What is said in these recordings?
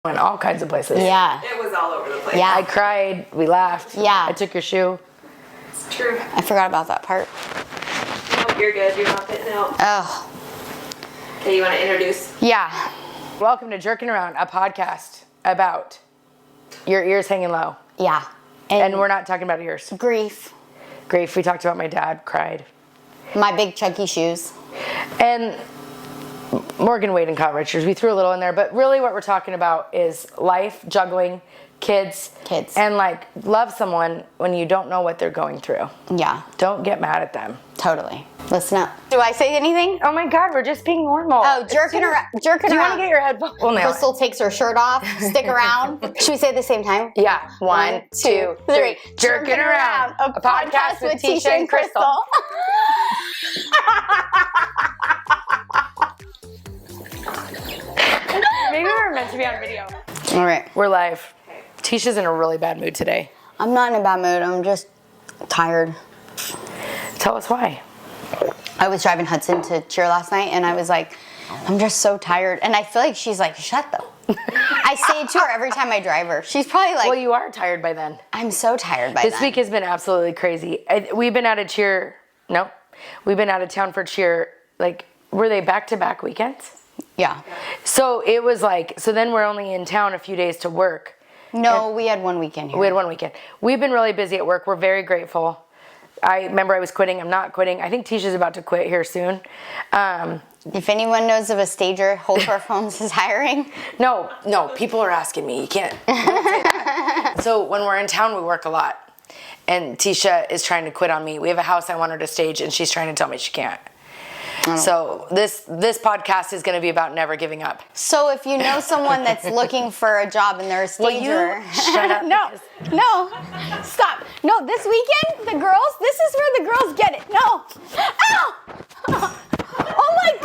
went all kinds of places. Yeah. It was all over the place. Yeah. I cried. We laughed. Yeah. I took your shoe. It's true. I forgot about that part. No, you're good. You're not fitting out. Oh. Okay, you want to introduce? Yeah. Welcome to Jerkin Around, a podcast about your ears hanging low. Yeah. And we're not talking about ears. Grief. Grief. We talked about my dad, cried. My big chunky shoes. And Morgan Wade and Kyle Richards. We threw a little in there, but really what we're talking about is life, juggling, kids. And like, love someone when you don't know what they're going through. Yeah. Don't get mad at them. Totally. Listen up. Do I say anything? Oh my God, we're just being normal. Oh, jerking around. Do you want to get your headphones? We'll nail Crystal takes her shirt off. Stick around. Should we say it at the same time? Yeah. 1, 2, 3. Jerkin Around, a podcast with Teisha and Crystal. Maybe we're meant to be on video. All right. We're live. Tisha's in a really bad mood today. I'm not in a bad mood. I'm just tired. Tell us why. I was driving Hudson to cheer last night, and I was like, I'm just so tired. And I feel like she's like, shut the. I say it to her every time I drive her. She's probably like, well, you are tired by then. I'm so tired by This week has been absolutely crazy. We've been out of cheer. No, we've been out of town for cheer. Like, were they back-to-back weekends? Yeah. So it was like, so then we're only in town a few days to work. No, we had one weekend here. We had one weekend. We've been really busy at work. We're very grateful. I remember I was quitting. I'm not quitting. I think Tisha's about to quit here soon. If anyone knows of a stager, Hold for Phones is hiring. No, people are asking me. You can't say that. So when we're in town, we work a lot. And Teisha is trying to quit on me. We have a house I want her to stage, and she's trying to tell me she can't. So this podcast is going to be about never giving up. So if you know someone that's looking for a job and they're a stager. Will you shut up? No, stop. No, this weekend, this is where the girls get it. No. Ow! Oh my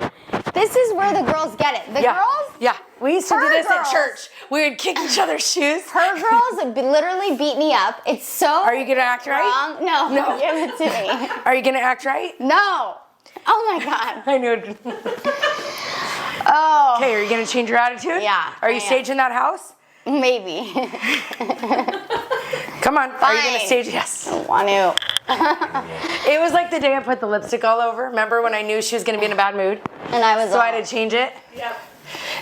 God. This is where the girls get it. The girls? Yeah, we used to do this girls. at church. We would kick each other's shoes. Her girls would literally beat me up. It's so Are you going to act right? wrong. No, give it to me. Are you going to act right? No. Oh my God. I knew it. Oh. Okay, are you going to change your attitude? Yeah. Are you staging that house? Maybe. Come on. Fine. Are you going to stage? Yes. I want to. It was like the day I put the lipstick all over. Remember when I knew she was going to be in a bad mood? And I was So I had to change it? Yep.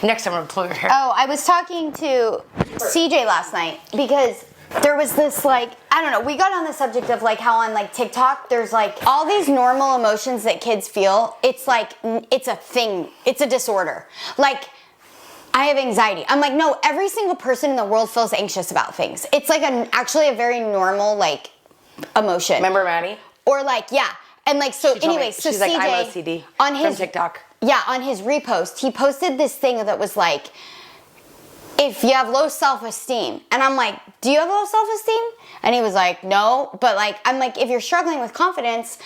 Next time I'm going to pull your hair. Oh, I was talking to CJ last night because there was this like, I don't know, we got on the subject of like how on like TikTok, there's like all these normal emotions that kids feel. It's like, it's a thing. It's a disorder. Like, I have anxiety. I'm like, no, every single person in the world feels anxious about things. It's like actually a very normal like emotion. Remember Maddie? Or like, yeah. And like, so anyway, so she's CJ, like, I'm OCD on his, from TikTok. Yeah, on his repost, he posted this thing that was like, if you have low self-esteem. And I'm like, do you have low self-esteem? And he was like, no. But like, I'm like, if you're struggling with confidence,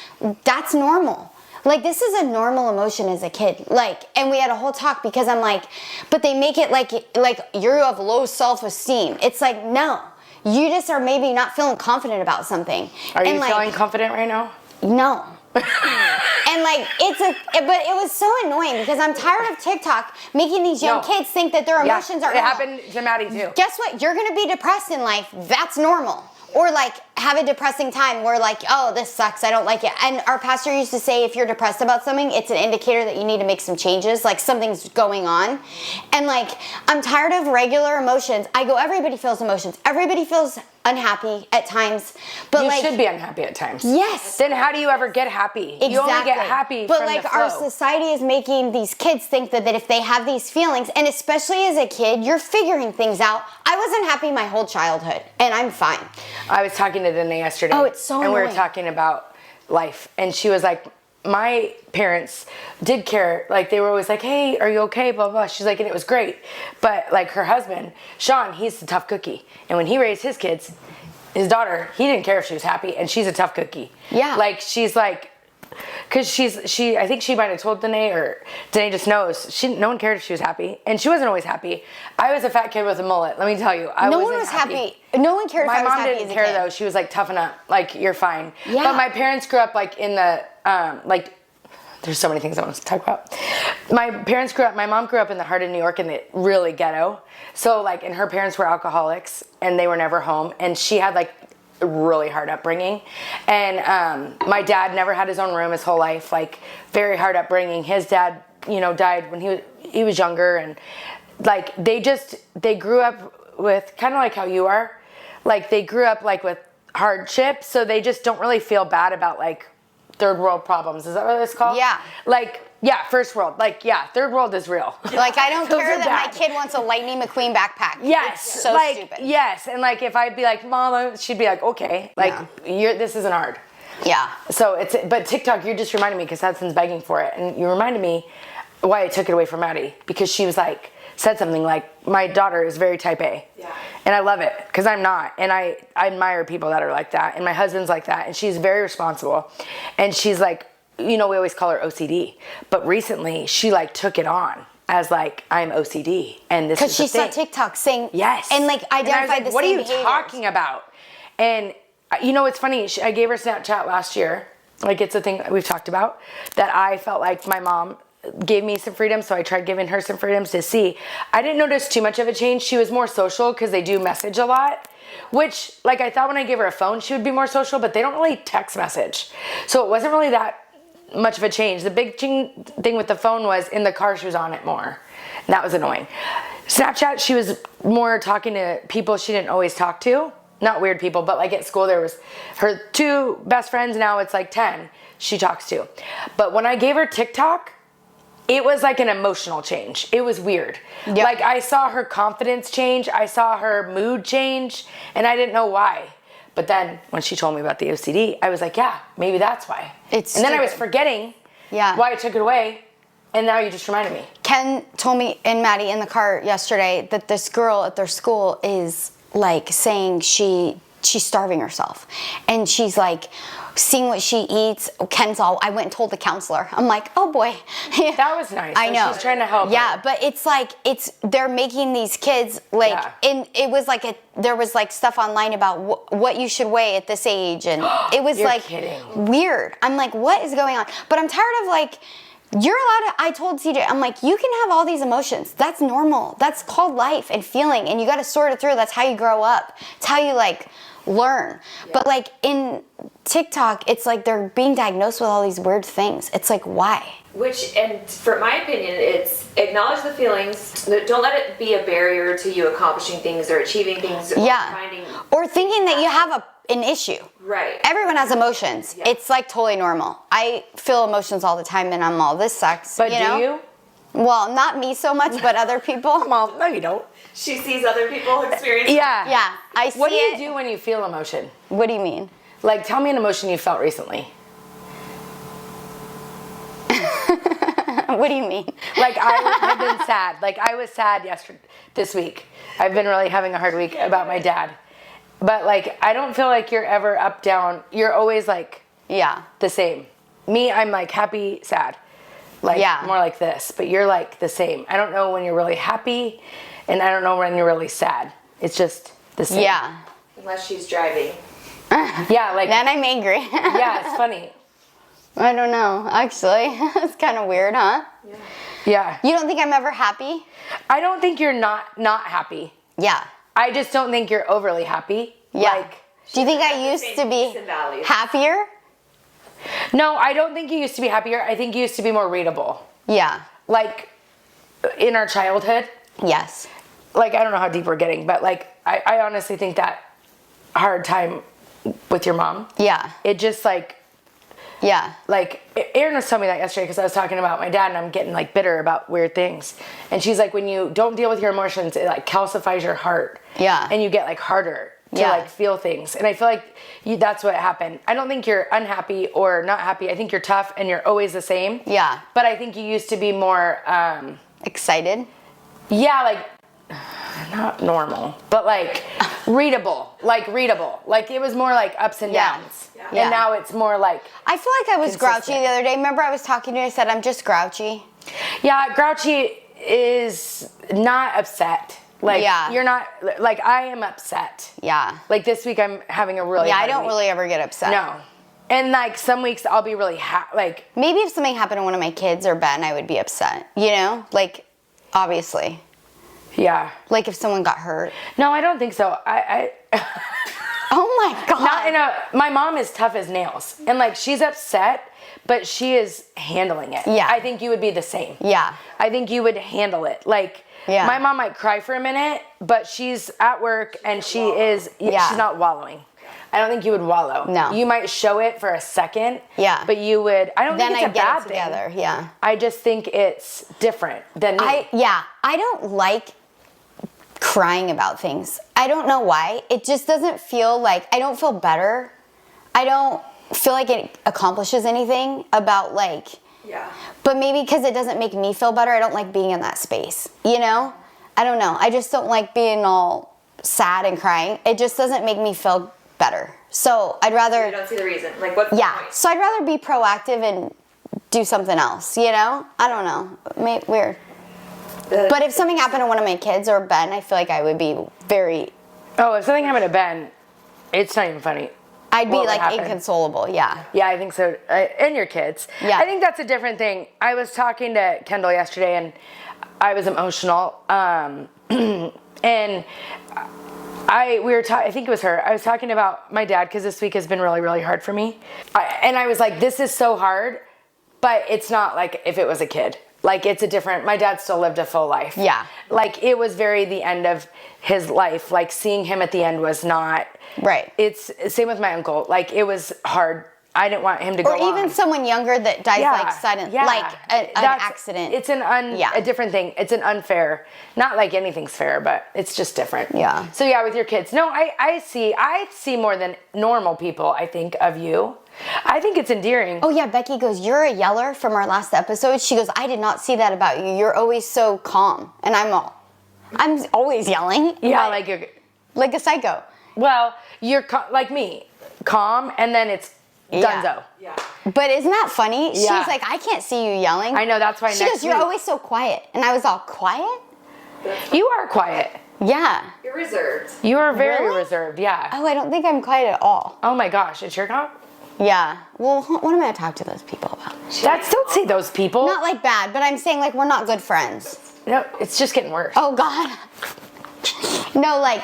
that's normal. Like, this is a normal emotion as a kid. Like, and we had a whole talk because I'm like, but they make it like you have low self-esteem. It's like, no. You just are maybe not feeling confident about something. Are you like, feeling confident right now? No. And like, but it was so annoying because I'm tired of TikTok making these young kids think that their emotions are normal. It happened to Maddie too. Guess what? You're gonna be depressed in life. That's normal. Or like have a depressing time where like, oh, this sucks, I don't like it. And our pastor used to say if you're depressed about something, it's an indicator that you need to make some changes, like something's going on. And like, I'm tired of regular emotions. I go, everybody feels emotions. Everybody feels unhappy at times. But you like, should be unhappy at times. Yes. Then how do you ever get happy? Exactly. You only get happy but from like the flow. our society is making these kids think that if they have these feelings, and especially as a kid, you're figuring things out. I wasn't happy my whole childhood, and I'm fine. I was talking to Danae yesterday. Oh, it's so And we annoying. were talking about life. And she was like, my parents did care. Like, they were always like, hey, are you okay? Blah, blah. She's like, and it was great. But like her husband, Sean, he's the tough cookie. And when he raised his kids, his daughter, he didn't care if she was happy, and she's a tough cookie. Yeah. Like, she's like, because I think she might have told Danae, or Danae just knows, no one cared if she was happy, and she wasn't always happy. I was a fat kid with a mullet, let me tell you. No one was happy. No one cared if I was happy. My mom didn't care though. She was like, toughen up, like, you're fine. Yeah. But my parents grew up like in the, like, there's so many things I want to talk about. My mom grew up in the heart of New York in the really ghetto. So like, and her parents were alcoholics and they were never home. And she had like a really hard upbringing. And my dad never had his own room his whole life, like very hard upbringing. His dad, died when he was younger. And like, they grew up with kind of like how you are. Like they grew up like with hardship. So they just don't really feel bad about like third world problems. Is that what it's called? Yeah. Like, yeah, first world. Like, yeah, third world is real. Like, I don't Those care are that bad. my kid wants a Lightning McQueen backpack. Yes. It's so like, stupid. Yes. And like, if I'd be like, Mama, she'd be like, okay. Like, this isn't hard. Yeah. So but TikTok, you just reminded me because Hudson's begging for it. And you reminded me why I took it away from Maddie. Because she was like, said something like, my daughter is very type A. Yeah. And I love it because I'm not. And I admire people that are like that. And my husband's like that. And she's very responsible. And she's like, we always call her OCD. But recently she like took it on as like, I'm OCD. And this is Because she saw TikTok saying, yes. And like identified like, the what same are you behaviors. talking about? And it's funny. I gave her Snapchat last year. Like it's a thing we've talked about that I felt like my mom gave me some freedom. So I tried giving her some freedoms to see. I didn't notice too much of a change. She was more social because they do message a lot. Which, like, I thought when I gave her a phone, she would be more social, but they don't really text message. So it wasn't really that much of a change. The big thing with the phone was in the car, she was on it more. And that was annoying. Snapchat, she was more talking to people she didn't always talk to. Not weird people, but like at school, there was her 2 best friends. Now it's like 10 she talks to. But when I gave her TikTok, it was like an emotional change. It was weird. Yep. Like I saw her confidence change. I saw her mood change and I didn't know why. But then when she told me about the OCD, I was like, yeah, maybe that's why. And then I was forgetting why I took it away. And now you just reminded me. Ken told me and Maddie in the car yesterday that this girl at their school is like saying she's starving herself. And she's like, seeing what she eats. Ken's all, I went and told the counselor. I'm like, oh boy. That was nice. I know. She's trying to help Yeah, her. but it's like, they're making these kids like, and it was like, there was like stuff online about what you should weigh at this age. And it was You're like kidding. weird. I'm like, what is going on? But I'm tired of like, you're allowed to, I told CJ, I'm like, you can have all these emotions. That's normal. That's called life and feeling. And you got to sort it through. That's how you grow up. It's how you like learn. Yeah. But like in TikTok, it's like they're being diagnosed with all these weird things. It's like, why? Which, and for my opinion, it's acknowledge the feelings. Don't let it be a barrier to you accomplishing things or achieving things. Or thinking that you have an issue. Right. Everyone has emotions. Yeah. It's like totally normal. I feel emotions all the time and I'm all, this sucks. But do you? Well, not me so much, but other people. Well, no, you don't. She sees other people experience. Yeah. Yeah, I see it. What do you do when you feel emotion? What do you mean? Like, tell me an emotion you felt recently. What do you mean? Like, I have been sad. Like, I was sad this week. I've been really having a hard week about my dad. But, like, I don't feel like you're ever up, down. You're always, like, the same. Me, I'm, like, happy, sad. Like, more like this. But you're, like, the same. I don't know when you're really happy, and I don't know when you're really sad. It's just the same. Yeah. Unless she's driving. Yeah, like. Then I'm angry. Yeah, it's funny. I don't know, actually. It's kind of weird, huh? Yeah. You don't think I'm ever happy? I don't think you're not happy. Yeah. I just don't think you're overly happy. Yeah. Like, do you think I used to be happier? No, I don't think you used to be happier. I think you used to be more readable. Yeah. Like, in our childhood. Yes. Like, I don't know how deep we're getting, but, like, I honestly think that hard time with your mom. Yeah. It just, like... Yeah. Like, Erin was telling me that yesterday because I was talking about my dad and I'm getting, like, bitter about weird things. And she's like, when you don't deal with your emotions, it, like, calcifies your heart. Yeah. And you get, like, harder to, like, feel things. And I feel like that's what happened. I don't think you're unhappy or not happy. I think you're tough and you're always the same. Yeah. But I think you used to be more... excited? Yeah, like... Not normal, but, like, readable. Like, it was more, like, ups and downs. Yeah. And now it's more, like... I feel like I was grouchy consistent. the other day. Remember I was talking to you, I said I'm just grouchy? Yeah, grouchy is not upset. Like, you're not... Like, I am upset. Yeah. Like, this week I'm having a really Yeah, I hard don't week. really ever get upset. No. And like some weeks I'll be really like maybe if something happened to one of my kids or Ben, I would be upset. You know, like obviously. Yeah. Like if someone got hurt. No, I don't think so. Oh my God. My mom is tough as nails, and like she's upset, but she is handling it. Yeah. I think you would be the same. Yeah. I think you would handle it. Like, yeah. My mom might cry for a minute, but she's at work and she's not wallowing. I don't think you would wallow. No. You might show it for a second. Yeah. But you would, I don't think it's a bad thing. Together. Yeah. I just think it's different than me. I don't like crying about things. I don't know why. It just doesn't feel like, I don't feel better. I don't feel like it accomplishes anything about like, but maybe because it doesn't make me feel better, I don't like being in that space, you know? I don't know. I just don't like being all sad and crying. It just doesn't make me feel better. So I'd rather... You don't see the reason. Like, what's the point? So I'd rather be proactive and do something else, you know? I don't know. Weird. But if something happened to one of my kids or Ben, I feel like I would be very... Oh, if something happened to Ben, it's not even funny. I'd be like inconsolable, yeah. Yeah, I think so. And your kids. Yeah. I think that's a different thing. I was talking to Kendall yesterday and I was emotional. And I think it was her. I was talking about my dad because this week has been really, really hard for me. And I was like, this is so hard, but it's not like if it was a kid. Like it's my dad still lived a full life. Yeah. Like it was the end of his life. Like seeing him at the end was not. Right. It's same with my uncle. Like it was hard. I didn't want him to go on. Or even someone younger that dies like sudden, like an accident. It's a different thing. It's an unfair, not like anything's fair, but it's just different. Yeah. So yeah, with your kids. No, I see more than normal people, I think, of you. I think it's endearing. Oh yeah, Becky goes, you're a yeller from our last episode. She goes, I did not see that about you. You're always so calm. And I'm always yelling. Yeah, like a psycho. Well, you're like me, calm, and then it's dunzo. Yeah. But isn't that funny? Yeah. She's like, I can't see you yelling. I know, that's why she goes, you're always so quiet. And I was all, quiet? You are quiet. Yeah. You're reserved. You are very Really? reserved, yeah. Oh, I don't think I'm quiet at all. Oh my gosh, it's your cop? Yeah. Well, what am I going to talk to those people about? Don't say those people. Not like bad, but I'm saying like we're not good friends. No, it's just getting worse. Oh God. No, like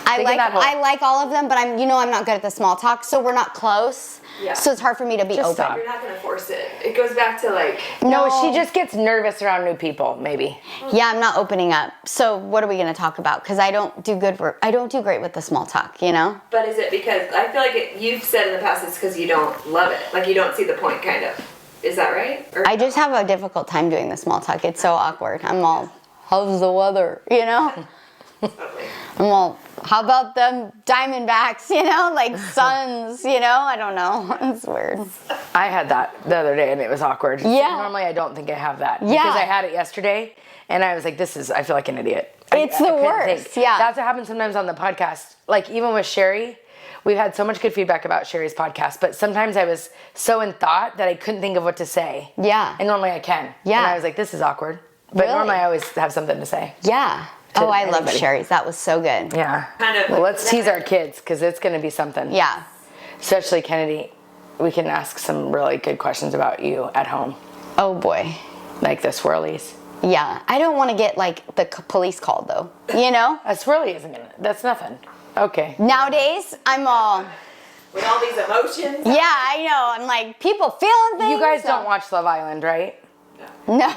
I like all of them, but I'm not good at the small talk, so we're not close. Yeah. So it's hard for me to be just open. Stop. You're not gonna force it. It goes back to like No, she just gets nervous around new people, maybe. Yeah, I'm not opening up. So what are we gonna talk about? Because I don't do great with the small talk, you know? But is it because I feel like you've said in the past it's because you don't love it. Like you don't see the point kind of. Is that right? Or I just have a difficult time doing the small talk. It's so awkward. I'm all, how's the weather? You know? I'm all, how about them Diamondbacks, you know, like Suns, you know? I don't know. It's weird. I had that the other day and it was awkward. Yeah. Normally I don't think I have that. Yeah. Because I had it yesterday and I was like, I feel like an idiot. It's the worst. Yeah. That's what happens sometimes on the podcast. Like even with Sherry, we've had so much good feedback about Sherry's podcast, but sometimes I was so in thought that I couldn't think of what to say. Yeah. And normally I can. Yeah. And I was like, this is awkward. But Really? normally I always have something to say. Yeah. Oh, I love anybody. Sherry's. That was so good. Yeah. Kind of Well, let's tease our kids because it's going to be something. Yeah. Especially Kennedy. We can ask some really good questions about you at home. Oh boy. Like the swirlies. Yeah. I don't want to get like the police called though. You know? A swirly isn't going to, that's nothing. Okay. Nowadays, I'm all, with all these emotions. yeah, I know. I'm like, people feeling things. You guys so- don't watch Love Island, right? No.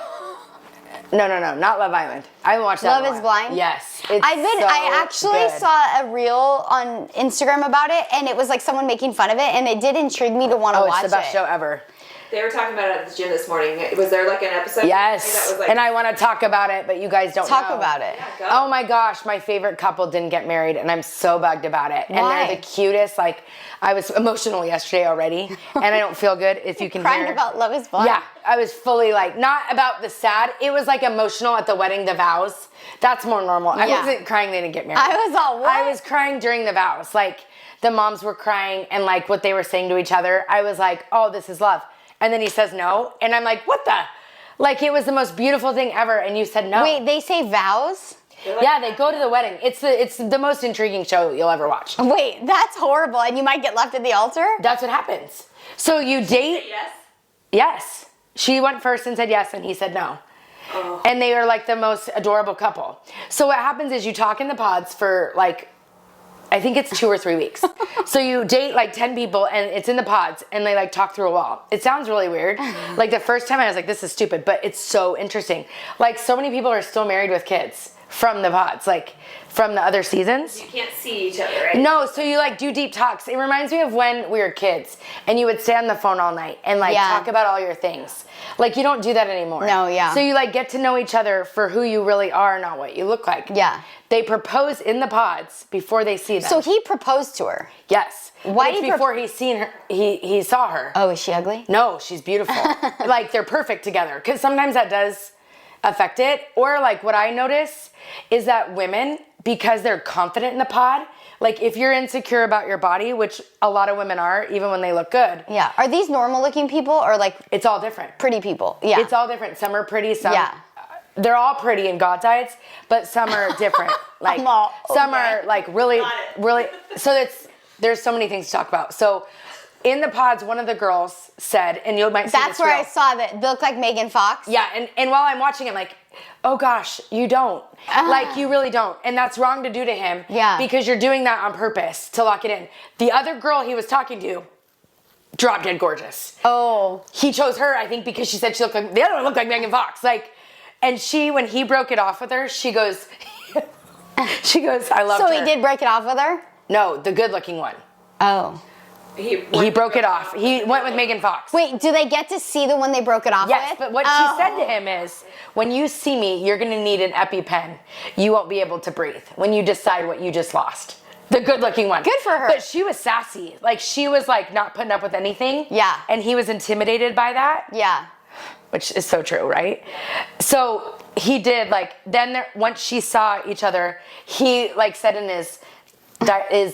No, not Love Island. I haven't watched that. Love is Blind? Yes. I actually saw a reel on Instagram about it, and it was like someone making fun of it, and it did intrigue me to want to watch it. It's the best show ever. They were talking about it at the gym this morning. Was there like an episode? Yes. That was like, And I want to talk about it, but you guys don't Talk know. about it. Yeah, go. Oh my gosh, my favorite couple didn't get married, and I'm so bugged about it. Why? And they're the cutest. Like, I was emotional yesterday already, and I don't feel good if you can Crying hear. about Love is Blind. Yeah, I was fully like, not about the sad. It was like emotional at the wedding, the vows. That's more normal. I Yeah. wasn't crying they didn't get married. I was all, what? I was crying during the vows. Like, the moms were crying, and like what they were saying to each other. I was like, oh, this is love. And then he says no, and I'm like, what the? Like, it was the most beautiful thing ever, and you said no. Wait, they say vows? Yeah, they go to the wedding. It's the most intriguing show you'll ever watch. Wait, that's horrible, and you might get left at the altar? That's what happens. So you date. Yes. Yes. She went first and said yes, and he said no. Oh. And they are like the most adorable couple. So what happens is you talk in the pods for like, I think it's 2 or 3 weeks. So you date like 10 people and it's in the pods and they like talk through a wall. It sounds really weird. Like the first time I was like, this is stupid, but it's so interesting. Like so many people are still married with kids from the pods, like from the other seasons. You can't see each other, right? No, so you like do deep talks. It reminds me of when we were kids and you would stay on the phone all night and like talk about all your things. Like you don't do that anymore. No, yeah. So you like get to know each other for who you really are, not what you look like. Yeah. They propose in the pods before they see them. So he proposed to her. Yes. Why But it's did he before he's seen her, he saw her. Oh, is she ugly? No, she's beautiful. Like they're perfect together. Because sometimes that does affect it. Or like what I notice is that women, because they're confident in the pod, like if you're insecure about your body, which a lot of women are, even when they look good. Yeah. Are these normal looking people or like It's all different. pretty people? Yeah. It's all different. Some are pretty, some Yeah. they're all pretty in God's eyes, but some are different. Like some are like really, really. So there's so many things to talk about. So in the pods, one of the girls said, and you might see That's this where reel. I saw that. They look like Megan Fox. Yeah, and while I'm watching, I'm like, oh gosh, you don't. Like, you really don't. And that's wrong to do to him. Yeah. Because you're doing that on purpose to lock it in. The other girl he was talking to, drop dead gorgeous. Oh. He chose her, I think, because she said she looked like, the other one looked like Megan Fox. Like, and she, when he broke it off with her, she goes, I loved her. So he did break it off with her? No, the good looking one. Oh. He broke it off. He went with Megan Fox. Wait, do they get to see the one they broke it off Yes, with? but what she said to him is, when you see me, you're going to need an EpiPen. You won't be able to breathe when you decide what you just lost. The good-looking one. Good for her. But she was sassy. Like, she was, like, not putting up with anything. Yeah. And he was intimidated by that. Yeah. Which is so true, right? So he did, like, then once she saw each other, he, like, said in his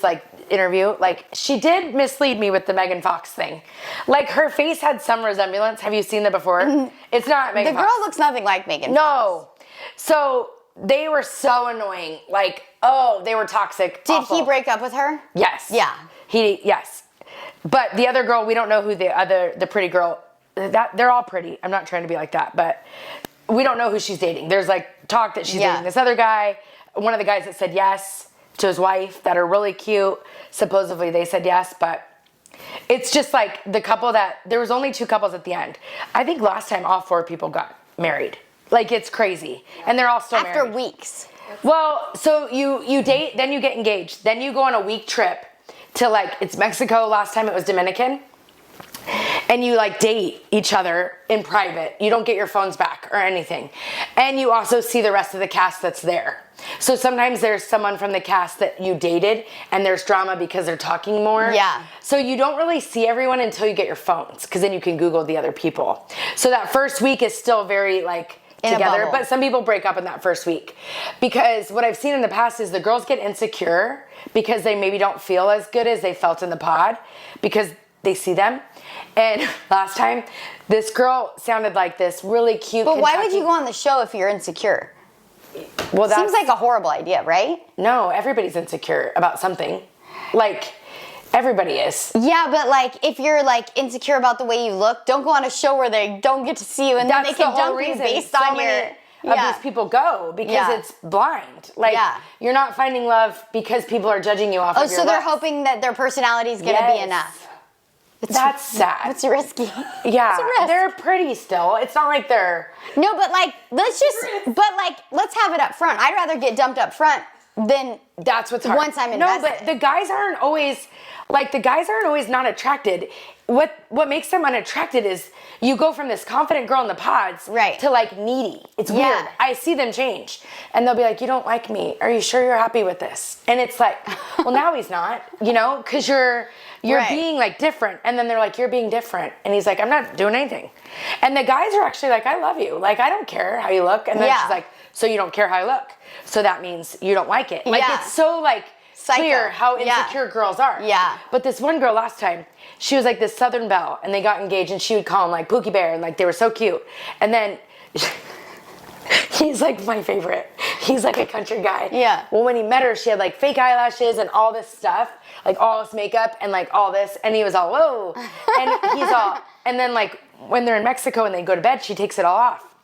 like interview, like, she did mislead me with the Megan Fox thing. Like, her face had some resemblance. Have you seen that before? It's not Megan The Fox. girl looks nothing like Megan Fox. No. So they were so annoying. Like, oh, they were toxic. Did awful. he break up with her? Yes. Yeah. Yes. But the other girl, we don't know who the pretty girl, that they're all pretty. I'm not trying to be like that, but we don't know who she's dating. There's like talk that she's dating this other guy. One of the guys that said yes to his wife that are really cute. Supposedly they said yes, but it's just like the couple that, there was only 2 couples at the end. I think last time all 4 people got married. Like, it's crazy. And they're all still married. After weeks. Well, so you date, then you get engaged. Then you go on a week trip to, like, it's Mexico. Last time it was Dominican. And you, like, date each other in private. You don't get your phones back or anything. And you also see the rest of the cast that's there. So sometimes there's someone from the cast that you dated and there's drama because they're talking more. Yeah. So you don't really see everyone until you get your phones, because then you can Google the other people. So that first week is still very, like, together, but some people break up in that first week, because what I've seen in the past is the girls get insecure because they maybe don't feel as good as they felt in the pod because they see them. And last time, this girl sounded like this really cute. But why would you go on the show if you're insecure? Well, that seems like a horrible idea, right? No, everybody's insecure about something. Like, everybody is. Yeah, but like if you're like insecure about the way you look, don't go on a show where they don't get to see you and then they can jump you based on your. Of these people go because it's blind. Like, you're not finding love because people are judging you off of your so they're looks. hoping that their personality is going to be enough. That's sad. It's risky. Yeah, It's a risk. they're pretty still. It's not like they're... No, but like, let's have it up front. I'd rather get dumped up front than That's what's hard. once I'm invested. No, but the guys aren't always not attracted. What makes them unattracted is you go from this confident girl in the pods to like needy. It's weird. I see them change. And they'll be like, you don't like me. Are you sure you're happy with this? And it's like, well, now he's not, because you're being like different. And then they're like, you're being different. And he's like, I'm not doing anything. And the guys are actually like, I love you. Like, I don't care how you look. And then she's like, so you don't care how I look. So that means you don't like it. Like, it's so like clear how insecure girls are. Yeah. But this one girl last time, she was like this Southern belle, and they got engaged, and she would call him like Pookie Bear, and like they were so cute. And then he's like my favorite. He's like a country guy. Yeah. Well, when he met her, she had like fake eyelashes and all this stuff, like all this makeup and like all this, and he was all, whoa. And he's all, and then like when they're in Mexico and they go to bed, she takes it all off.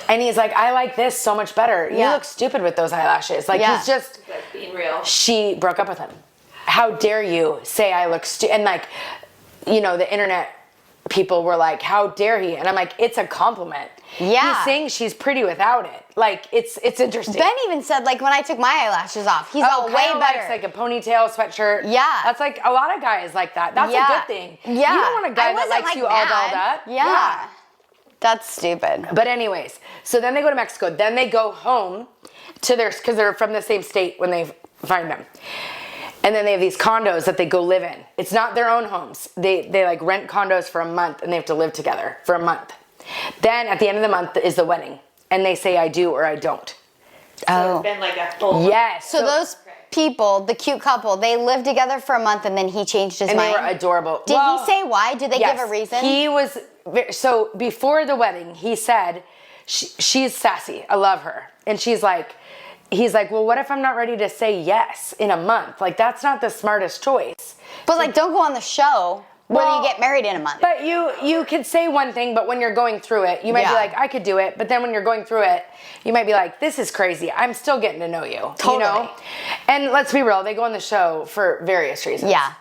And he's like, I like this so much better. You look stupid with those eyelashes. Like he's just being real. She broke up with him. How dare you say I look stupid? And like, you know, the internet people were like, how dare he? And I'm like, it's a compliment. Yeah. He's saying she's pretty without it. Like, it's interesting. Ben even said, like, when I took my eyelashes off, he's all way Kyle better. likes, like a ponytail sweatshirt. Yeah. That's like a lot of guys like that. That's a good thing. Yeah. You don't want a guy I that wasn't, likes like, you all mad. dolled up. Yeah. That's stupid. But anyways, so then they go to Mexico. Then they go home to theirs because they're from the same state when they find them. And then they have these condos that they go live in. It's not their own homes. They like rent condos for a month and they have to live together for a month. Then at the end of the month is the wedding. And they say I do or I don't. So it's been like a full. Yes. So those people, the cute couple, they lived together for a month and then he changed his and mind. they were adorable. Did he say why? Did they give a reason? He was, so before the wedding, he said, she's sassy. I love her. And he's like, well, what if I'm not ready to say yes in a month? Like, that's not the smartest choice. But like, don't go on the show whether you get married in a month. But you could say one thing, but when you're going through it, you might be like, I could do it. But then when you're going through it, you might be like, this is crazy. I'm still getting to know you. Totally. You know? And let's be real, they go on the show for various reasons. Yeah.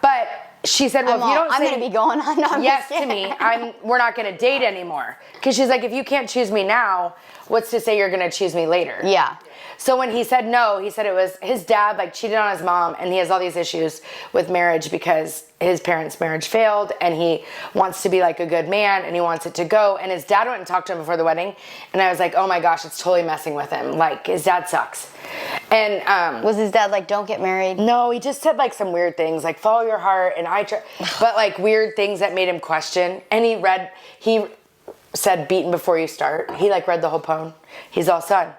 But she said, well, if you don't I'm say going to be going on. No, I'm yes just to kidding. me, we're not going to date anymore. Because she's like, if you can't choose me now, what's to say you're going to choose me later? Yeah. So when he said no, he said it was his dad like cheated on his mom and he has all these issues with marriage because his parents' marriage failed and he wants to be like a good man and he wants it to go. And his dad went and talked to him before the wedding and I was like, oh my gosh, it's totally messing with him. Like his dad sucks. And was his dad like, don't get married? no, he just said like some weird things like follow your heart and but like weird things that made him question. And he said beaten before you start. He like read the whole poem. He's all son.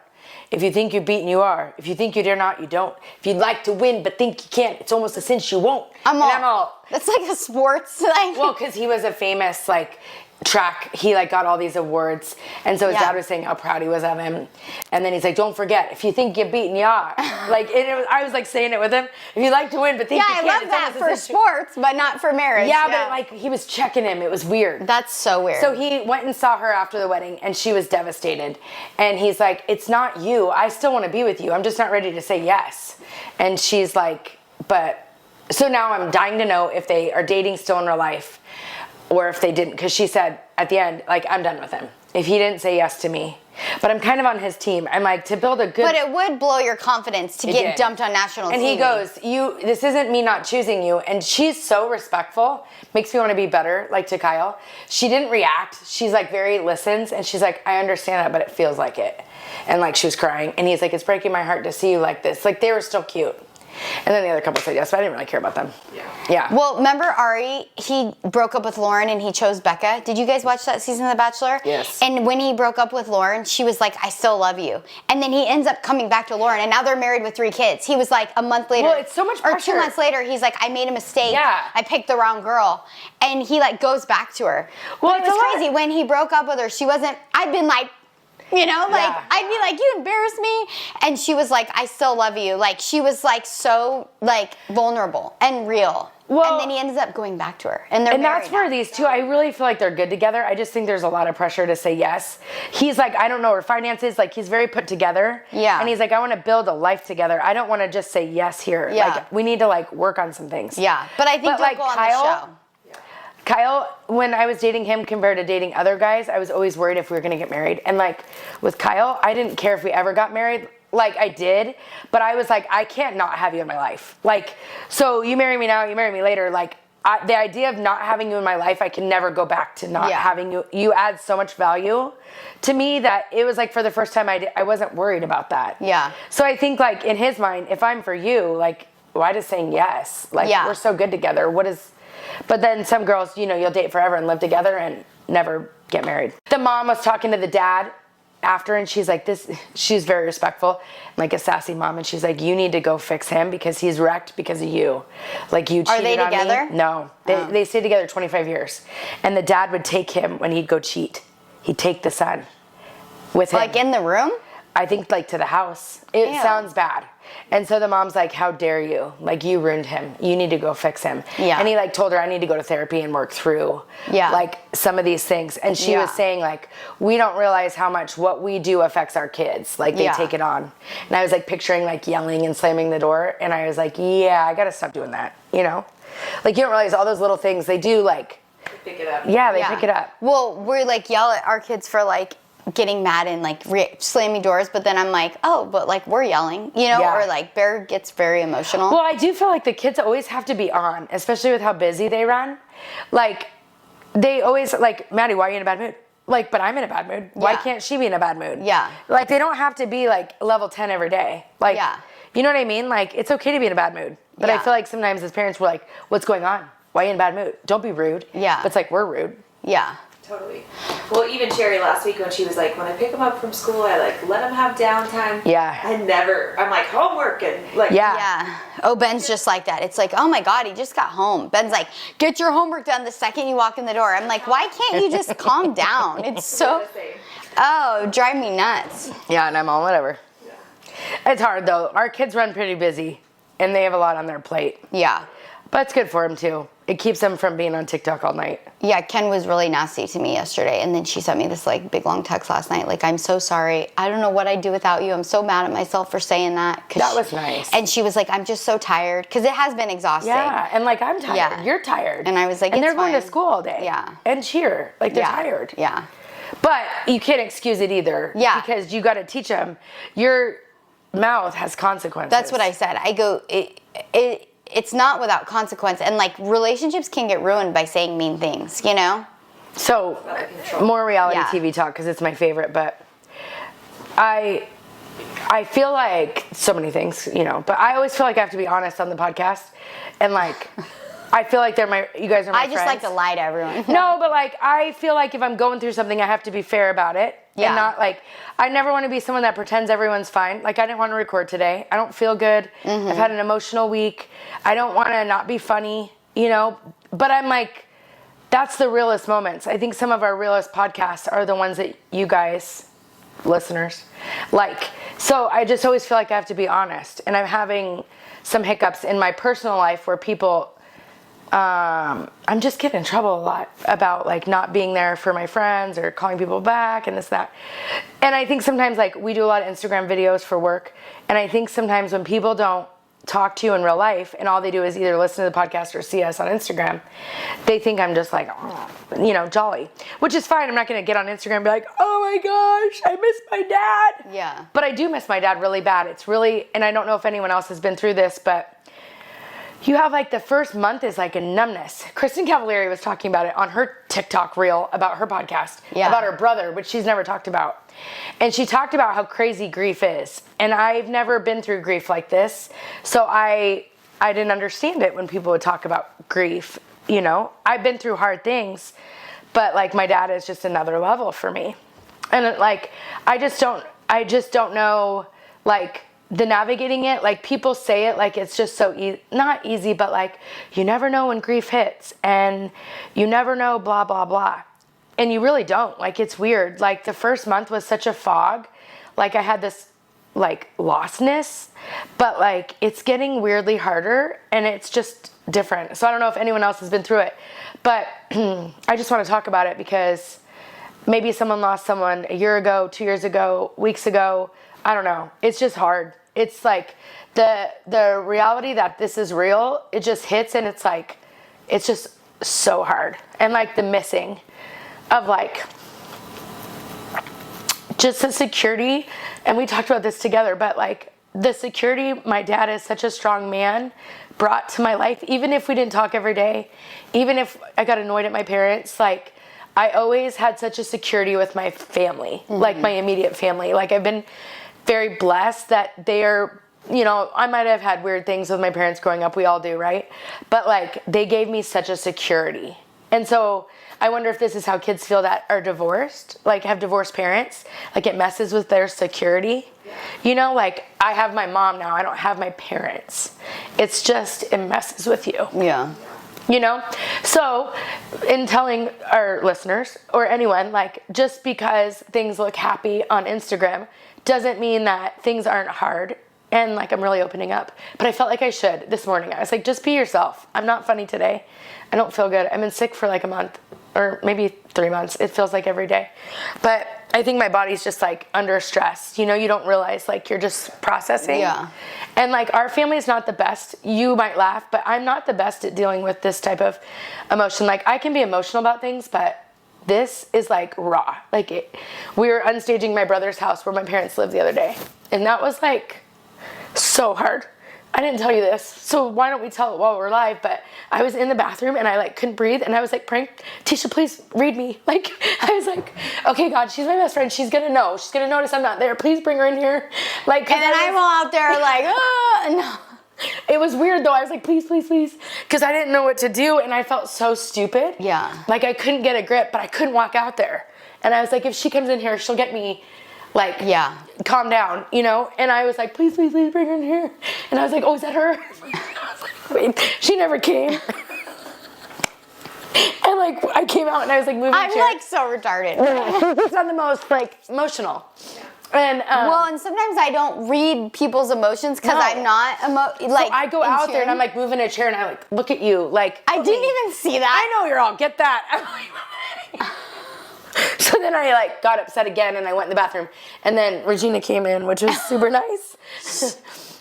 If you think you're beaten, you are. If you think you dare not, you don't. If you'd like to win but think you can't, it's almost a cinch you won't. I'm all. That's like a sports thing. Well, because he was a famous like track. He like got all these awards, and so his dad was saying how proud he was of him. And then he's like, "Don't forget, if you think you're beaten, you are." Like I was like saying it with him. If you like to win but think you can't, I love that for sports, but not for marriage. Yeah, but like he was checking him. It was weird. That's so weird. So he went and saw her after the wedding, and she was devastated. And he's like, "It's not you. I still want to be with you. I'm just not ready to say yes." And she's like, "But." So now I'm dying to know if they are dating still in real life, or if they didn't. Because she said at the end, like, I'm done with him. If he didn't say yes to me. But I'm kind of on his team. I'm like, to build a good... But it would blow your confidence to get dumped on national TV. And he goes, this isn't me not choosing you. And she's so respectful. Makes me want to be better, like to Kyle. She didn't react. She's like very listens. And she's like, I understand that, but it feels like it. And like she was crying. And he's like, it's breaking my heart to see you like this. Like they were still cute. And then the other couple said yes, but I didn't really care about them. Yeah. Well, remember Ari? He broke up with Lauren and he chose Becca. Did you guys watch that season of The Bachelor? Yes. And when he broke up with Lauren, she was like, I still love you. And then he ends up coming back to Lauren and now they're married with 3 kids. He was like a month later. Well, it's so much pressure. Or 2 months later, he's like, I made a mistake. Yeah. I picked the wrong girl. And he like goes back to her. Well, but it was crazy. When he broke up with her, she wasn't, I'd been like, you know, like, I'd be like, you embarrassed me. And she was like, I still love you. Like, she was like so like vulnerable and real. Well, and then he ends up going back to her. And that's where these two, I really feel like they're good together. I just think there's a lot of pressure to say yes. He's like, I don't know her finances. Like, he's very put together. Yeah. And he's like, I want to build a life together. I don't want to just say yes here. Yeah. Like, we need to like work on some things. Yeah. But I think don't like go on Kyle, the show. Kyle, when I was dating him compared to dating other guys, I was always worried if we were going to get married. And like with Kyle, I didn't care if we ever got married. Like I did, but I was like, I can't not have you in my life. Like, so you marry me now, you marry me later. Like the idea of not having you in my life, I can never go back to not having you. You add so much value to me that it was like for the first time I wasn't worried about that. Yeah. So I think like in his mind, if I'm for you, like why just saying yes? Like we're so good together. But then some girls, you know, you'll date forever and live together and never get married. The mom was talking to the dad after and she's like she's very respectful, like a sassy mom, and she's like, you need to go fix him because he's wrecked because of you. Like you cheated on me. Are they together? No. They stayed together 25 years. And the dad would take him when he'd go cheat. He'd take the son with him. Like in the room? I think like to the house. It Ew. sounds bad. And so the mom's like, how dare you? Like, you ruined him. You need to go fix him. Yeah. And he like told her, I need to go to therapy and work through like some of these things. And she was saying like, we don't realize how much what we do affects our kids. Like they take it on. And I was like picturing like yelling and slamming the door. And I was like, yeah, I got to stop doing that. You know, like you don't realize all those little things they do. Like, Pick it up. yeah, they pick it up. Well, we like yell at our kids for like getting mad and like slamming doors, but then I'm like, oh, but like we're yelling, you know, or like Bear gets very emotional. Well, I do feel like the kids always have to be on, especially with how busy they run. Like, they always, like, Maddie, why are you in a bad mood? Like, but I'm in a bad mood. Why can't she be in a bad mood? Yeah. Like, they don't have to be, like, level 10 every day. Like, you know what I mean? Like, it's okay to be in a bad mood. But I feel like sometimes as parents, we're like, what's going on? Why are you in a bad mood? Don't be rude. Yeah. But it's like, we're rude. Yeah. Totally. Well, even Cherry last week when she was like, when I pick him up from school, I like let him have downtime. Yeah. I'm like homework and like. Yeah. Oh, Ben's just like that. It's like, oh my God, he just got home. Ben's like, get your homework done the second you walk in the door. I'm like, why can't you just calm down? It's so, drive me nuts. Yeah, and I'm all whatever. Yeah. It's hard though. Our kids run pretty busy and they have a lot on their plate. Yeah. But it's good for them too. It keeps them from being on TikTok all night. Yeah, Ken was really nasty to me yesterday, and then she sent me this like big long text last night, like, I'm so sorry. I don't know what I'd do without you. I'm so mad at myself for saying that. That was nice. And she was like, I'm just so tired, because it has been exhausting. Yeah, and like, I'm tired. Yeah. You're tired. And I was like, and it's they're going fine. to school all day. Yeah. And cheer. Like, they're tired. Yeah. But you can't excuse it either. Yeah. Because you got to teach them. Your mouth has consequences. That's what I said. I go, it's not without consequence, and like relationships can get ruined by saying mean things, you know? So, more reality TV talk, because it's my favorite, but I feel like so many things, you know, but I always feel like I have to be honest on the podcast, and like, I feel like you guys are my friends. I just like to lie to everyone. No, but like, I feel like if I'm going through something, I have to be fair about it. Yeah. And not like, I never want to be someone that pretends everyone's fine. Like, I didn't want to record today. I don't feel good. Mm-hmm. I've had an emotional week. I don't want to not be funny, you know? But I'm like, that's the realest moments. I think some of our realest podcasts are the ones that you guys, listeners, like. So I just always feel like I have to be honest. And I'm having some hiccups in my personal life where people, I'm just getting in trouble a lot about like not being there for my friends or calling people back and this, that. And I think sometimes like we do a lot of Instagram videos for work. And I think sometimes when people don't talk to you in real life and all they do is either listen to the podcast or see us on Instagram, they think I'm just like, you know, jolly, which is fine. I'm not going to get on Instagram and be like, oh my gosh, I miss my dad. Yeah. But I do miss my dad really bad. It's really, and I don't know if anyone else has been through this, but you have like the first month is like a numbness. Kristen Cavallari was talking about it on her TikTok reel about her podcast, about her brother, which she's never talked about. And she talked about how crazy grief is. And I've never been through grief like this. So I didn't understand it when people would talk about grief. You know, I've been through hard things, but like my dad is just another level for me. And like, I just don't know, like, the navigating it, like people say it like it's just so not easy, but like you never know when grief hits and you never know blah blah blah, and you really don't. Like, it's weird. Like, the first month was such a fog. Like, I had this like lostness, but like it's getting weirdly harder and it's just different. So I don't know if anyone else has been through it, but I just want to talk about it because maybe someone lost someone a year ago, 2 years ago, weeks ago. I don't know. It's just hard. It's like the reality that this is real, it just hits and it's like, it's just so hard. And like the missing of like, just the security. And we talked about this together, but like the security, my dad is such a strong man, brought to my life, even if we didn't talk every day, even if I got annoyed at my parents, like I always had such a security with my family, like my immediate family. Like, I've been very blessed that they are, you know, I might have had weird things with my parents growing up. We all do, right? But like, they gave me such a security. And so I wonder if this is how kids feel that are divorced, like have divorced parents, like it messes with their security. You know, like I have my mom now, I don't have my parents. It's just, it messes with you. Yeah. You know? So, in telling our listeners or anyone, like, just because things look happy on Instagram doesn't mean that things aren't hard and like I'm really opening up. But I felt like I should this morning. I was like, just be yourself. I'm not funny today. I don't feel good. I've been sick for like a month or maybe 3 months. It feels like every day. But I think my body's just like under stress. You know, you don't realize like you're just processing. Yeah. And like our family is not the best. You might laugh, but I'm not the best at dealing with this type of emotion. Like I can be emotional about things, but this is like raw. Like we were unstaging my brother's house where my parents lived the other day. And that was like so hard. I didn't tell you this, so why don't we tell it while we're live? But I was in the bathroom and I like couldn't breathe, and I was like praying, Teisha, please read me. Like I was like, okay, God, she's my best friend. She's gonna know. She's gonna notice I'm not there. Please bring her in here. Like, And then I'm all out there like, no. It was weird though. I was like, please, please, please, because I didn't know what to do, and I felt so stupid. Yeah. Like I couldn't get a grip, but I couldn't walk out there, and I was like, if she comes in here, she'll get me. Like, yeah, calm down, you know? And I was like, please, please, please bring her in here. And I was like, oh, is that her? I was like, wait, she never came. And like, I came out and I was like moving I'm chair. like so retarded. It's not the most like emotional. And well, and sometimes I don't read people's emotions because I'm not like. So I go out there and I'm like moving a chair and I like look at you like. I didn't even see that. I know you're all get that. I'm like, so then I like got upset again and I went in the bathroom, and then Regina came in, which was super nice.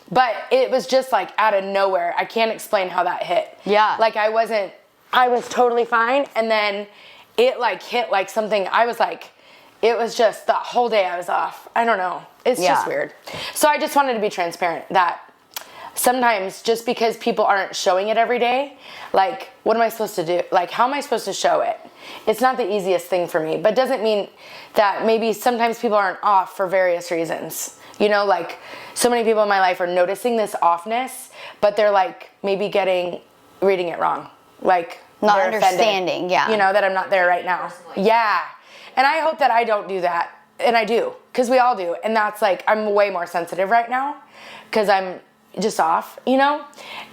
But it was just like out of nowhere. I can't explain how that hit. Yeah. Like I was totally fine, and then it like hit like something. I was like, it was just the whole day I was off. I don't know. It's just weird. So I just wanted to be transparent that sometimes just because people aren't showing it every day, like what am I supposed to do? Like how am I supposed to show it? It's not the easiest thing for me, but doesn't mean that maybe sometimes people aren't off for various reasons. You know, like so many people in my life are noticing this offness, but they're like maybe reading it wrong. Like not they're understanding, offended, you know, that I'm not there right now. Yeah. And I hope that I don't do that. And I do, because we all do. And that's like, I'm way more sensitive right now because I'm just off, you know?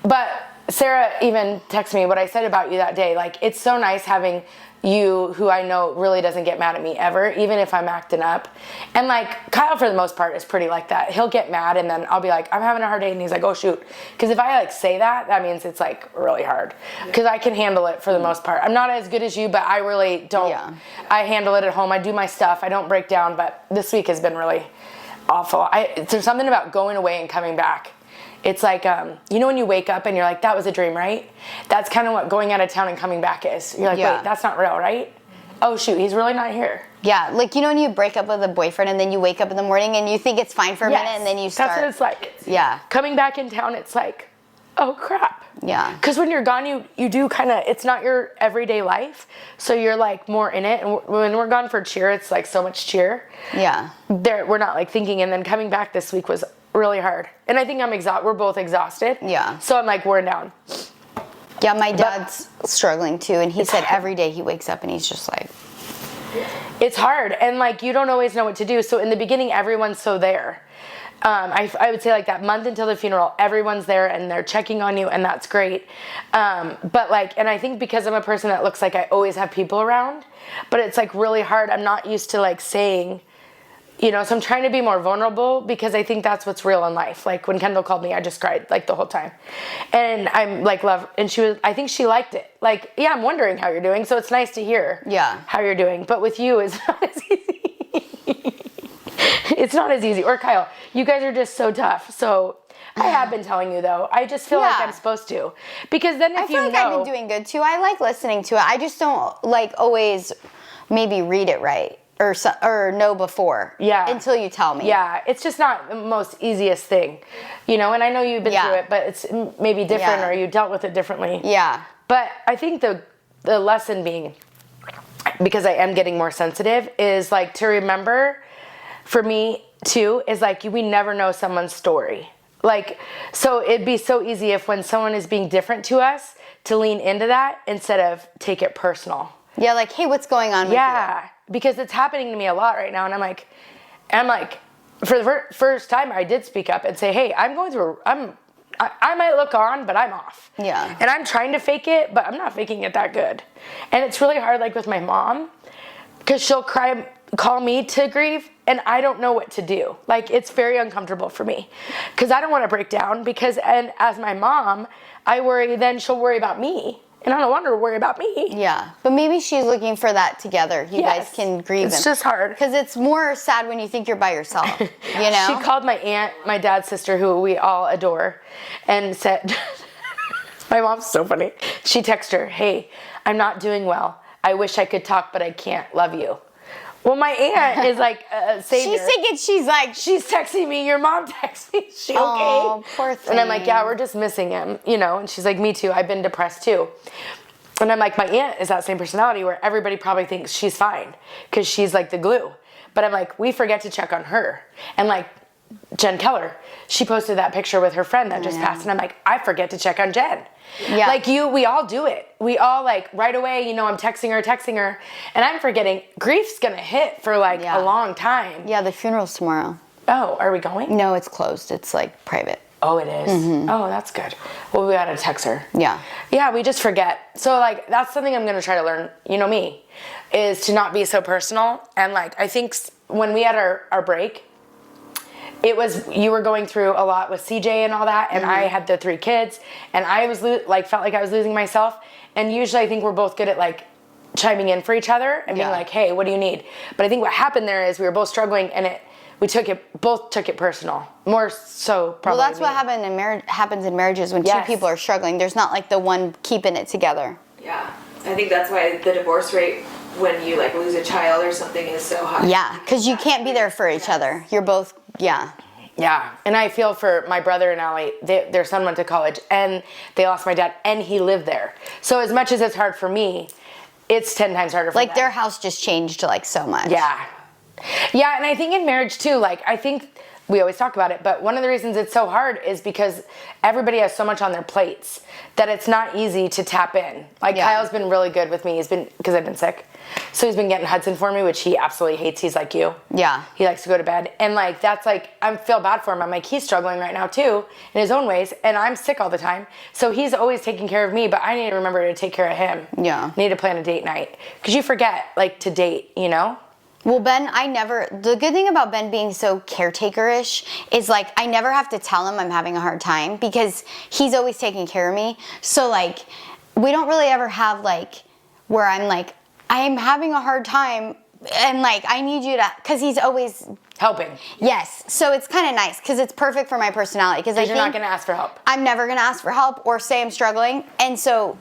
But Sarah even texted me what I said about you that day. Like, it's so nice having you, who I know really doesn't get mad at me ever, even if I'm acting up. And like, Kyle, for the most part, is pretty like that. He'll get mad and then I'll be like, I'm having a hard day. And he's like, oh, shoot. Because if I like say that, that means it's like really hard. Because I can handle it for the most part. I'm not as good as you, but I really don't. Yeah. I handle it at home. I do my stuff. I don't break down. But this week has been really awful. There's something about going away and coming back. It's like, you know when you wake up and you're like, that was a dream, right? That's kind of what going out of town and coming back is. You're like, wait, that's not real, right? Oh, shoot, he's really not here. Yeah, like, you know when you break up with a boyfriend and then you wake up in the morning and you think it's fine for a minute and then you start. That's what it's like. Yeah. Coming back in town, it's like, oh, crap. Yeah. Because when you're gone, you do kind of, it's not your everyday life. So you're like more in it. And when we're gone for cheer, it's like so much cheer. Yeah. We're not like thinking. And then coming back this week was really hard. And I think we're both exhausted. Yeah. So I'm like worn down. Yeah, my dad's struggling too. And he said every day he wakes up and he's just like. It's hard. And like, you don't always know what to do. So in the beginning, everyone's so there. I would say like that month until the funeral, everyone's there and they're checking on you, and that's great. But like, and I think because I'm a person that looks like I always have people around, but it's like really hard. I'm not used to like saying, you know, so I'm trying to be more vulnerable because I think that's what's real in life. Like when Kendall called me, I just cried like the whole time. And I'm like, and I think she liked it. Like, yeah, I'm wondering how you're doing. So it's nice to hear how you're doing. But with you, it's not as easy. It's not as easy. Or Kyle, you guys are just so tough. So I have been telling you though. I just feel like I'm supposed to. Because then I feel like I've been doing good too. I like listening to it. I just don't like always maybe read it right. Or know before. Yeah. Until you tell me. Yeah. It's just not the most easiest thing. You know, and I know you've been through it, but it's maybe different or you dealt with it differently. Yeah. But I think the lesson being, because I am getting more sensitive, is like to remember, for me too, is like we never know someone's story. Like, so it'd be so easy if when someone is being different to us to lean into that instead of take it personal. Yeah, like, hey, what's going on with you? Yeah, because it's happening to me a lot right now, and I'm like, for the first time, I did speak up and say, hey, I'm going through, I might look on, but I'm off. Yeah. And I'm trying to fake it, but I'm not faking it that good. And it's really hard, like with my mom, because she'll cry call me to grieve, and I don't know what to do. Like, it's very uncomfortable for me because I don't want to break down and as my mom, I worry then she'll worry about me, and I don't want her to worry about me. Yeah, but maybe she's looking for that together. You guys can grieve. It's just hard. Because it's more sad when you think you're by yourself, you know? She called my aunt, my dad's sister, who we all adore, and said, my mom's so funny. She texted her, hey, I'm not doing well. I wish I could talk, but I can't. Love you. Well, my aunt is like a savior. She's thinking she's texting me. Your mom texted me. Is she okay? Oh, poor thing. And I'm like, yeah, we're just missing him, you know. And she's like, me too. I've been depressed too. And I'm like, my aunt is that same personality where everybody probably thinks she's fine because she's like the glue. But I'm like, we forget to check on her. And like Jen Keller, she posted that picture with her friend that just passed. And I'm like, I forget to check on Jen. Yeah. Like we all do it. We all like right away, you know, I'm texting her, and I'm forgetting grief's gonna hit for like a long time. Yeah, the funeral's tomorrow. Oh, are we going? No, it's closed. It's like private. Oh, it is? Oh, that's good. Well, we gotta text her. Yeah. Yeah, we just forget. So like, that's something I'm gonna try to learn, you know me, is to not be so personal. And like, I think when we had our break, it was, you were going through a lot with CJ and all that, and I had the 3 kids, and I was felt like I was losing myself. And usually I think we're both good at like chiming in for each other and being like, hey, what do you need? But I think what happened there is we were both struggling, and we both took it personal. More so probably. Well, that's what happens in marriages when 2 people are struggling. There's not like the one keeping it together. Yeah. I think that's why the divorce rate when you like lose a child or something is so high. Yeah, because you can't be there for each other. You're both, Yeah, and I feel for my brother and Allie, their son went to college, and they lost my dad, and he lived there. So as much as it's hard for me, it's 10 times harder for them. like their house just changed like so much. Yeah, and I think in marriage too, like I think we always talk about it, but one of the reasons it's so hard is because everybody has so much on their plates that it's not easy to tap in. Like Kyle's been really good with me. Because I've been sick. So he's been getting Hudson for me, which he absolutely hates. He's like you. Yeah. He likes to go to bed. And like, that's like, I feel bad for him. I'm like, he's struggling right now too, in his own ways. And I'm sick all the time. So he's always taking care of me, but I need to remember to take care of him. Yeah. I need to plan a date night. Because you forget, like, to date, you know? Well, Ben, the good thing about Ben being so caretaker-ish is like, I never have to tell him I'm having a hard time because he's always taking care of me. So like, we don't really ever have like, where I'm like, I'm having a hard time and like, I need you to, cause he's always helping. Yes. So it's kind of nice cause it's perfect for my personality. Cause you're not going to ask for help. I'm never going to ask for help or say I'm struggling. And so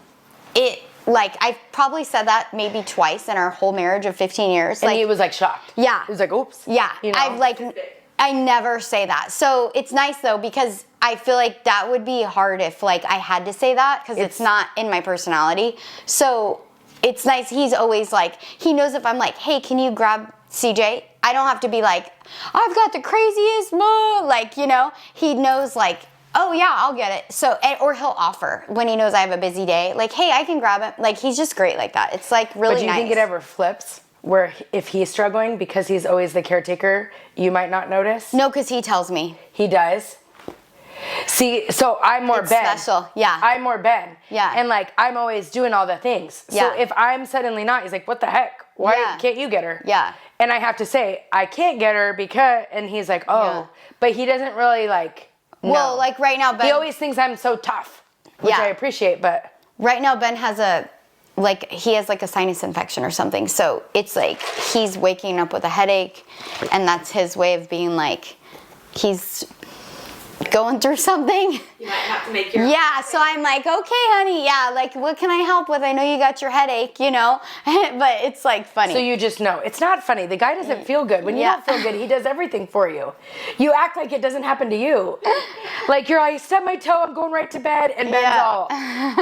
like, I've probably said that maybe twice in our whole marriage of 15 years. And like, he was like shocked. Yeah. He was like, oops. Yeah. You know? I never say that. So it's nice though, because I feel like that would be hard if like I had to say that because it's not in my personality. So it's nice. He's always like, he knows if I'm like, hey, can you grab CJ? I don't have to be like, I've got the craziest move. Like, you know, he knows like, oh yeah, I'll get it. So, or he'll offer when he knows I have a busy day. Like, hey, I can grab him. Like, he's just great like that. It's like really nice. But do you think it ever flips where if he's struggling because he's always the caretaker, you might not notice? No, because he tells me. He does? See, so I'm more Ben. Special, yeah. I'm more Ben. Yeah. And like, I'm always doing all the things. Yeah. So if I'm suddenly not, he's like, what the heck? Why can't you get her? Yeah. And I have to say, I can't get her because, and he's like, oh. Yeah. But he doesn't really like, well, like right now, Ben. He always thinks I'm so tough, which I appreciate, but. Right now, Ben has he has like a sinus infection or something. So it's like he's waking up with a headache, and that's his way of being like, he's going through something. You might have to make your Yeah, so I'm like, okay, honey, yeah, like, what can I help with? I know you got your headache, you know, but it's like funny. So you just know. It's not funny. The guy doesn't feel good. When you don't feel good, he does everything for you. You act like it doesn't happen to you. Like, you're like, stub my toe, I'm going right to bed, and Ben's all,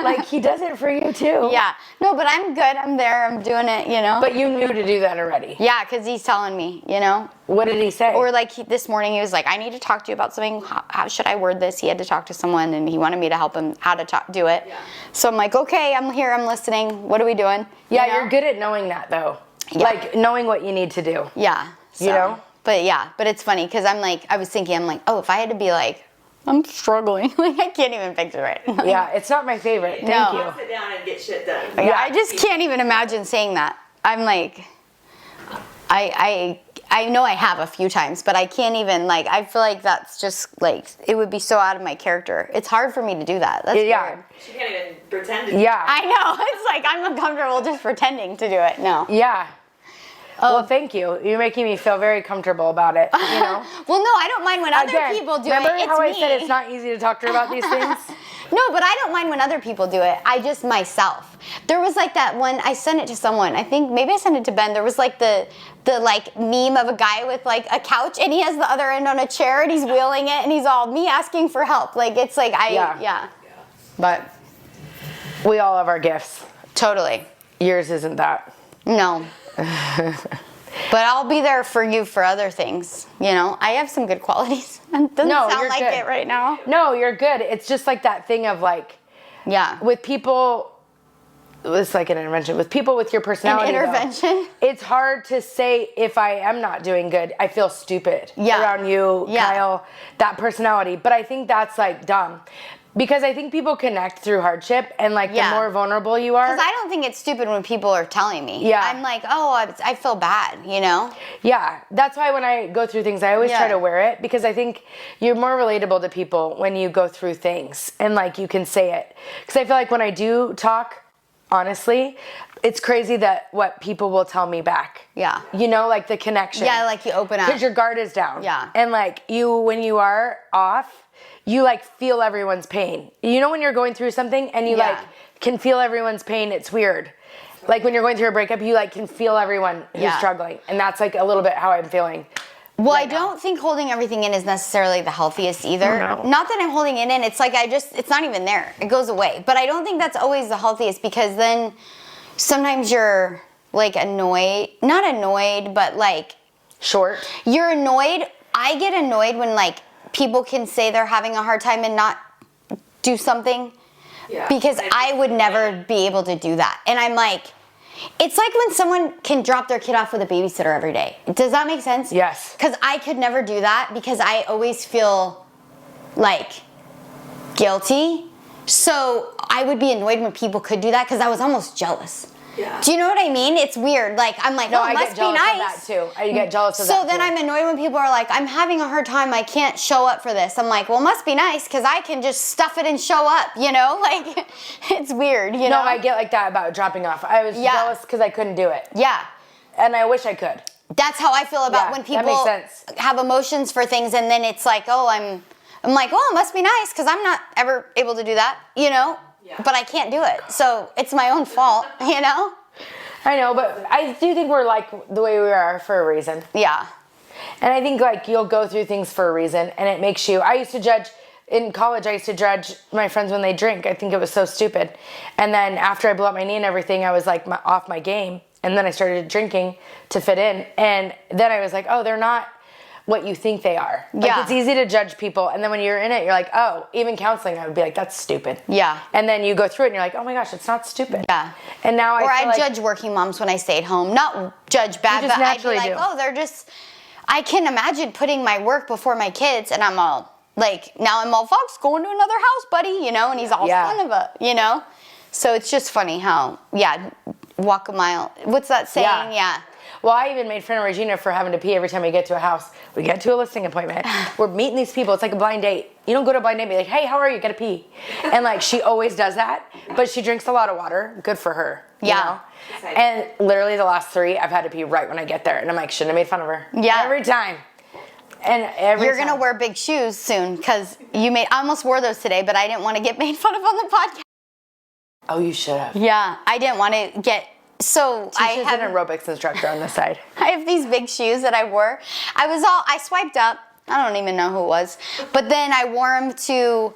like, he does it for you too. Yeah. No, but I'm good. I'm there. I'm doing it, you know. But you knew to do that already. Yeah, because he's telling me, you know. What did he say? Or like this morning, he was like, I need to talk to you about something. How should I word this? He had to talk to someone, and he wanted me to help him how to do it. Yeah. So I'm like, okay, I'm here. I'm listening. What are we doing? Yeah, you're good at knowing that, though. Yeah. Like, knowing what you need to do. Yeah. So, you know? But it's funny, because I was thinking, oh, if I had to be like, I'm struggling. Like, I can't even picture it. Yeah, it's not my favorite. Thank you. Sit down and get shit done. Yeah, I just can't even imagine saying that. I'm like, I know I have a few times, but I can't even, like, I feel like that's just, like, it would be so out of my character. It's hard for me to do that. That's weird. She can't even pretend to. Yeah. I know. It's like I'm uncomfortable just pretending to do it. No. Yeah. Well, thank you. You're making me feel very comfortable about it, you know? Well, no, I don't mind when other people do it. Remember how I me. said it's not easy to talk to her about these things? No, but I don't mind when other people do it. I just myself. There was like that one, I sent it to someone. I think maybe I sent it to Ben. There was like the like meme of a guy with like a couch and he has the other end on a chair and he's wheeling it and he's all me asking for help. Like it's like yeah. But we all have our gifts. Totally. Yours isn't that. No. But I'll be there for you for other things, you know? I have some good qualities. It doesn't sound like good. it right now. No, you're good. It's just like that thing of like, with people, it's like an intervention. With people with your personality, An intervention? Though, it's hard to say if I am not doing good. I feel stupid around you, Kyle, that personality. But I think that's like dumb. Because I think people connect through hardship and like the more vulnerable you are. Because I don't think it's stupid when people are telling me. Yeah. I'm like, I feel bad, you know? Yeah. That's why when I go through things, I always try to wear it because I think you're more relatable to people when you go through things and like you can say it. Because I feel like when I do talk, honestly, it's crazy that what people will tell me back. Yeah. You know, like the connection. Yeah, like you open up. Because your guard is down. Yeah. And like when you are off, you like feel everyone's pain. You know when you're going through something and you like can feel everyone's pain, it's weird. Like when you're going through a breakup, you like can feel everyone who's struggling. And that's like a little bit how I'm feeling. Well, I don't think holding everything in is necessarily the healthiest either. Oh, no. Not that I'm holding it in, it's like it's not even there. It goes away. But I don't think that's always the healthiest because then sometimes you're like annoyed. Not annoyed, but like... Short. You're annoyed. I get annoyed when like people can say they're having a hard time and not do something. Yeah. Because I would never be able to do that. And I'm like... It's like when someone can drop their kid off with a babysitter every day. Does that make sense? Yes. Because I could never do that because I always feel like guilty. So I would be annoyed when people could do that because I was almost jealous. Yeah. Do you know what I mean? It's weird. Like, I'm like, no, it must be nice. I get jealous of that too. I get jealous of that too. So then I'm annoyed when people are like, I'm having a hard time. I can't show up for this. I'm like, well, it must be nice because I can just stuff it and show up, you know? Like, it's weird, you know? No, I get like that about dropping off. I was jealous because I couldn't do it. Yeah. And I wish I could. That's how I feel about when people have emotions for things and then it's like, oh, I'm like, well, it must be nice because I'm not ever able to do that, you know? Yeah. But I can't do it. So it's my own fault, you know? I know, but I do think we're like the way we are for a reason. Yeah. And I think like you'll go through things for a reason and it makes you, I used to judge, in college I used to judge my friends when they drink. I think it was so stupid. And then after I blew up my knee and everything, I was like off my game. And then I started drinking to fit in. And then I was like, oh, they're not what you think they are. Like it's easy to judge people. And then when you're in it, you're like, oh, even counseling, I would be like, that's stupid. Yeah. And then you go through it and you're like, oh my gosh, it's not stupid. Yeah. And now I judge working moms when I stay at home. Not judge bad, but I'd be like, oh, they're just, I can imagine putting my work before my kids and I'm all like, now I'm all, Fox, going to another house, buddy, you know, and he's all son of a, you know? So it's just funny how, walk a mile. What's that saying? Yeah. Well, I even made fun of Regina for having to pee every time we get to a house. We get to a listing appointment. We're meeting these people. It's like a blind date. You don't go to a blind date and be like, hey, how are you? Gotta pee. And like, she always does that. But she drinks a lot of water. Good for her. You know? And literally the last 3, I've had to pee right when I get there. And I'm like, shouldn't have made fun of her. Yeah. Every time. And You're going to wear big shoes soon because I almost wore those today, but I didn't want to get made fun of on the podcast. Oh, you should have. Yeah. I didn't want to get... So I have an aerobics instructor on the side. I have these big shoes that I wore. I swiped up. I don't even know who it was. But then I wore them to,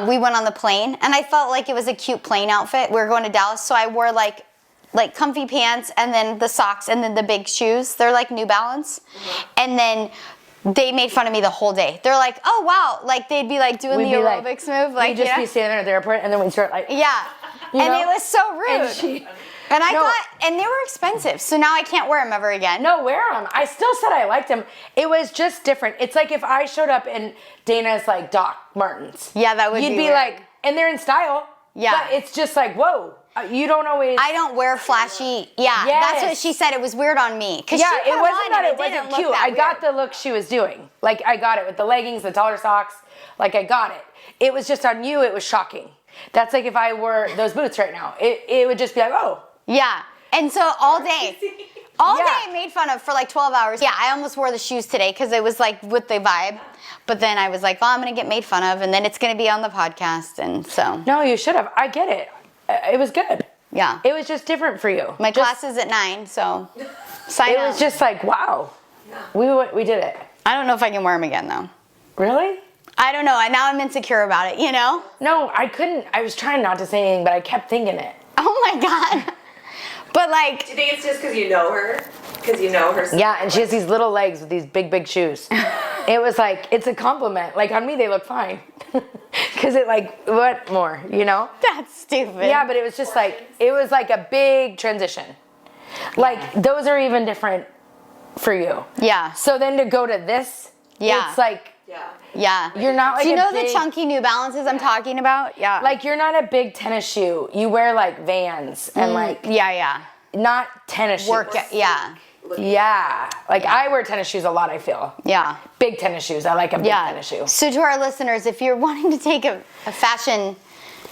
we went on the plane and I felt like it was a cute plane outfit. We were going to Dallas. So I wore like comfy pants and then the socks and then the big shoes. They're like New Balance. Mm-hmm. And then they made fun of me the whole day. They're like, oh wow. Like they'd be like doing the aerobics move. Like, we'd just be standing there at the airport and then we'd start like. Yeah. And it was so rude. And and they were expensive, so now I can't wear them ever again. No, wear them. I still said I liked them. It was just different. It's like if I showed up in Dana's like Doc Martens. Yeah, that would be You'd be weird. like, and they're in style. Yeah. But it's just like, whoa. You don't always. I don't wear flashy. Yeah, Yes. that's what she said. It was weird on me. Yeah, it wasn't that it wasn't cute. I got the look she was doing. Like, I got it with the leggings, the taller socks. Like, I got it. It was just on you, it was shocking. That's like if I wore those boots right now. It would just be like, oh. Yeah. And so all day Yeah. I made fun of for like 12 hours. Yeah, I almost wore the shoes today because it was like with the vibe. But then I was like, well, I'm going to get made fun of, and then it's going to be on the podcast, and so. No, you should have. I get it. It was good. Yeah. It was just different for you. My class is at 9, so sign It up. was just like, wow. Yeah. We did it. I don't know if I can wear them again, though. Really? I don't know. Now I'm insecure about it, you know? No, I couldn't. I was trying not to say anything, but I kept thinking it. Oh my God. But like, Do you think it's just because you know her? Because you know her? Yeah, and she has these little legs with these big, big shoes. It was like, it's a compliment. Like, on me, they look fine. Because it like, what more, you know? that's stupid. Yeah, but it was just like, it was like a big transition. Like, those are even different for you. Yeah. So then to go to this, Yeah. it's like, Yeah. Yeah. you're not like Do you a know big, the chunky New Balances I'm talking about? Yeah. like, you're not a big tennis shoe. You wear like Vans and like, yeah. not tennis shoes. Work. Yeah. Yeah. Like, I wear tennis shoes a lot, I feel. Yeah. Big tennis shoes. I like a big Yeah. tennis shoe. So to our listeners, if you're wanting to take a fashion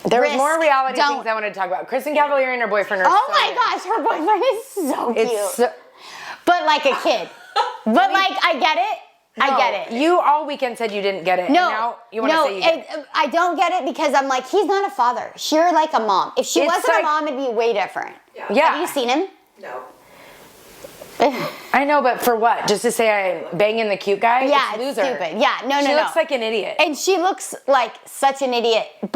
There was risk, more reality don't- things I wanted to talk about. Kristen Cavalier and her boyfriend are Oh so my in. gosh, her boyfriend is so cute. It's so, But like a kid. But like, I get it. I get it. You all weekend said you didn't get it. No, and now you want to say you get it. I don't get it because I'm like, he's not a father. You're like a mom. If she It's wasn't like- a mom, it'd be way different. Yeah. Have you seen him? No. I know, but for what? Just to say I'm banging the cute guy? Yeah, It's it's loser. stupid. Yeah, no. She looks like an idiot. And she looks like such an idiot. But